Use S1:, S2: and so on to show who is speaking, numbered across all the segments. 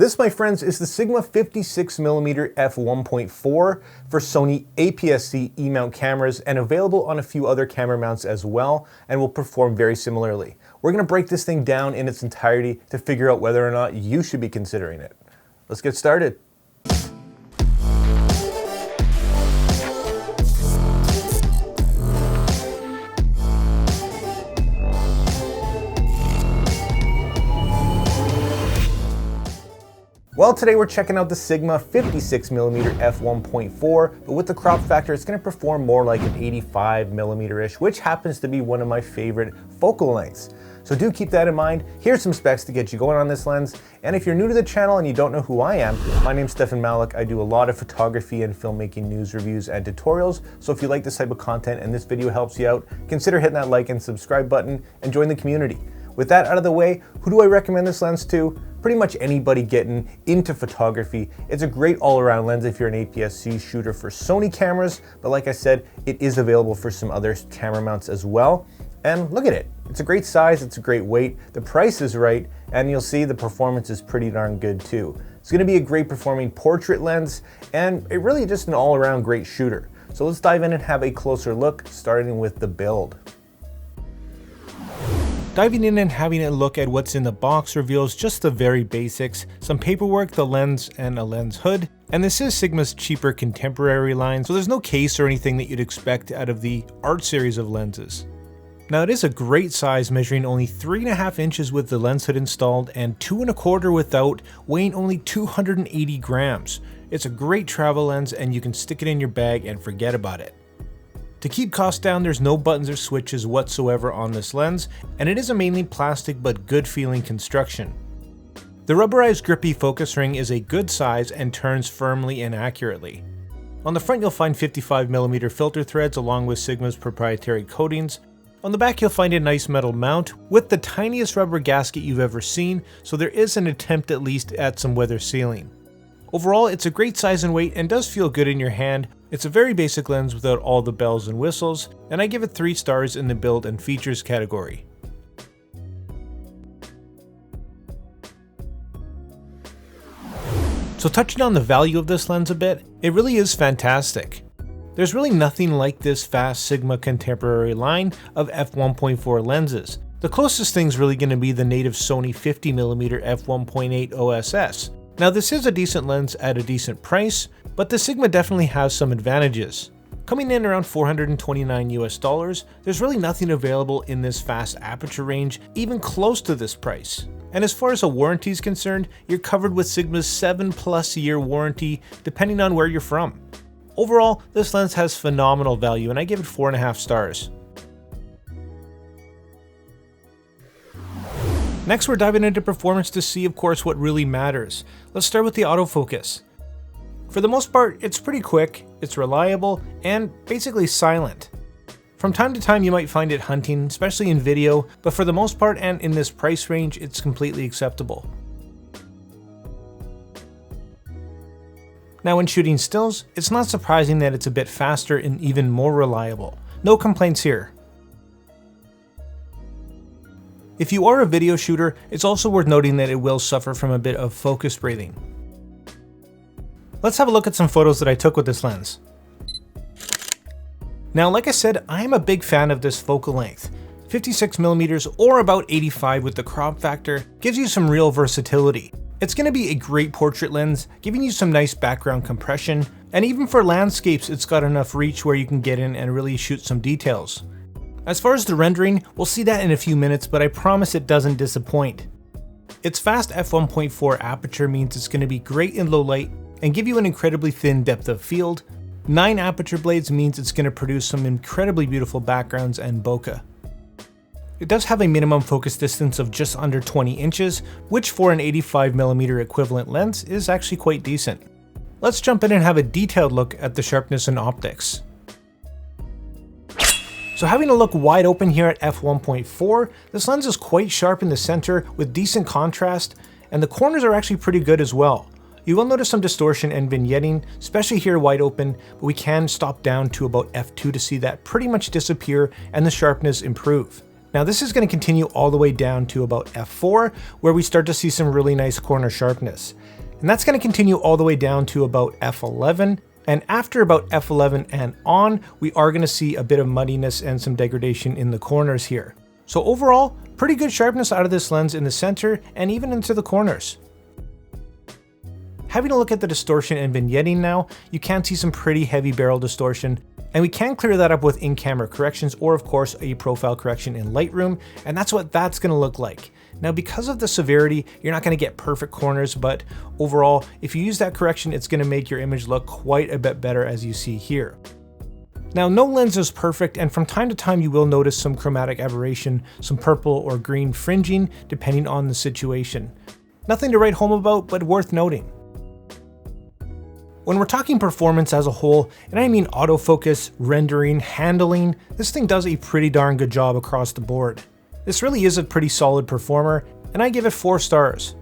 S1: This, my friends, is the Sigma 56mm F1.4 for Sony aps-c E-mount cameras and available on a few other camera mounts as well, and will perform very similarly. We're going to break this thing down in its entirety to figure out whether or not you should be considering it. Let's get started. Well, today we're checking out the Sigma 56mm F1.4, but with the crop factor, it's going to perform more like an 85mm-ish, which happens to be one of my favorite focal lengths. So do keep that in mind. Here's some specs to get you going on this lens. And if you're new to the channel and you don't know who I am, my name's Stefan Malloch. I do a lot of photography and filmmaking news reviews and tutorials. So if you like this type of content and this video helps you out, consider hitting that like and subscribe button and join the community. With that out of the way, who do I recommend this lens to? Pretty much anybody getting into photography. It's a great all-around lens if you're an aps-c shooter for Sony cameras, but like I said, it is available for some other camera mounts as well. And look at it. It's a great size, it's a great weight, the price is right, and you'll see the performance is pretty darn good too. It's gonna be a great performing portrait lens, and it really just an all-around great shooter. So let's dive in and have a closer look, starting with the build. Diving in and having a look at what's in the box reveals just the very basics, some paperwork, the lens, and a lens hood. And this is Sigma's cheaper contemporary line, so there's no case or anything that you'd expect out of the Art series of lenses. Now it is a great size, measuring only 3.5 inches with the lens hood installed and 2.25 without, weighing only 280 grams. It's a great travel lens and you can stick it in your bag and forget about it. To keep costs down, there's no buttons or switches whatsoever on this lens, and it is a mainly plastic but good feeling construction. The rubberized grippy focus ring is a good size and turns firmly and accurately. On the front you'll find 55mm filter threads along with Sigma's proprietary coatings. On the back you'll find a nice metal mount with the tiniest rubber gasket you've ever seen, so there is an attempt at least at some weather sealing. Overall, it's a great size and weight and does feel good in your hand. It's a very basic lens without all the bells and whistles, and I give it 3 stars in the build and features category. So touching on the value of this lens a bit, it really is fantastic. There's really nothing like this fast Sigma contemporary line of f1.4 lenses. The closest thing's really going to be the native Sony 50mm f1.8 OSS. Now this is a decent lens at a decent price, but the Sigma definitely has some advantages. Coming in around $429 US, there's really nothing available in this fast aperture range, even close to this price. And as far as a warranty is concerned, you're covered with Sigma's 7+ year warranty, depending on where you're from. Overall, this lens has phenomenal value and I give it 4.5 stars. Next, we're diving into performance to see, of course, what really matters. Let's start with the autofocus. For the most part, it's pretty quick, it's reliable, and basically silent. From time to time you might find it hunting, especially in video, but for the most part and in this price range, it's completely acceptable. Now when shooting stills, it's not surprising that it's a bit faster and even more reliable. No complaints here. If you are a video shooter, it's also worth noting that it will suffer from a bit of focus breathing. Let's have a look at some photos that I took with this lens. Now, like I said, I am a big fan of this focal length. 56mm or about 85 with the crop factor gives you some real versatility. It's going to be a great portrait lens, giving you some nice background compression, and even for landscapes it's got enough reach where you can get in and really shoot some details. As far as the rendering, we'll see that in a few minutes, but I promise it doesn't disappoint. Its fast f1.4 aperture means it's going to be great in low light and give you an incredibly thin depth of field. 9 aperture blades means it's going to produce some incredibly beautiful backgrounds and bokeh. It does have a minimum focus distance of just under 20 inches, which for an 85mm equivalent lens is actually quite decent. Let's jump in and have a detailed look at the sharpness and optics. So having a look wide open here at f1.4, this lens is quite sharp in the center with decent contrast, and the corners are actually pretty good as well. You will notice some distortion and vignetting, especially here wide open, but we can stop down to about f2 to see that pretty much disappear and the sharpness improve. Now this is going to continue all the way down to about f4, where we start to see some really nice corner sharpness. And that's going to continue all the way down to about f11. And after about f11 and on, we are going to see a bit of muddiness and some degradation in the corners here. So overall, pretty good sharpness out of this lens in the center and even into the corners. Having a look at the distortion and vignetting now, you can see some pretty heavy barrel distortion, and we can clear that up with in-camera corrections or of course a profile correction in Lightroom, and that's what that's going to look like. Now because of the severity, you're not going to get perfect corners, but overall, if you use that correction, it's going to make your image look quite a bit better as you see here. Now no lens is perfect, and from time to time you will notice some chromatic aberration, some purple or green fringing depending on the situation. Nothing to write home about, but worth noting. When we're talking performance as a whole, and I mean autofocus, rendering, handling, this thing does a pretty darn good job across the board. This really is a pretty solid performer, and I give it 4 stars.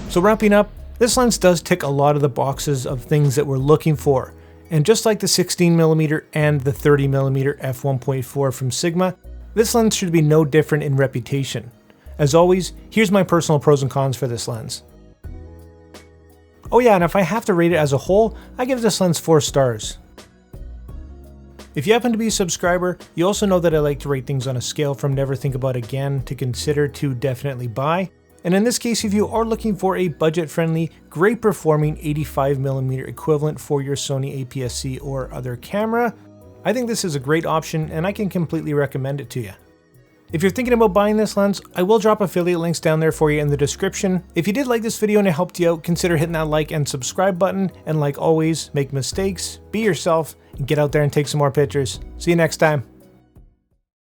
S1: So wrapping up, this lens does tick a lot of the boxes of things that we're looking for. And just like the 16mm and the 30mm f1.4 from Sigma, this lens should be no different in reputation. As always, here's my personal pros and cons for this lens. Oh yeah, and if I have to rate it as a whole, I give this lens 4 stars. If you happen to be a subscriber, you also know that I like to rate things on a scale from never think about again to consider to definitely buy. And in this case, if you are looking for a budget-friendly, great performing 85mm equivalent for your Sony aps-c or other camera, I think this is a great option and I can completely recommend it to you. If you're thinking about buying this lens, I will drop affiliate links down there for you in the description. If you did like this video and it helped you out, consider hitting that like and subscribe button. And like always, make mistakes, be yourself, and get out there and take some more pictures. See you next time.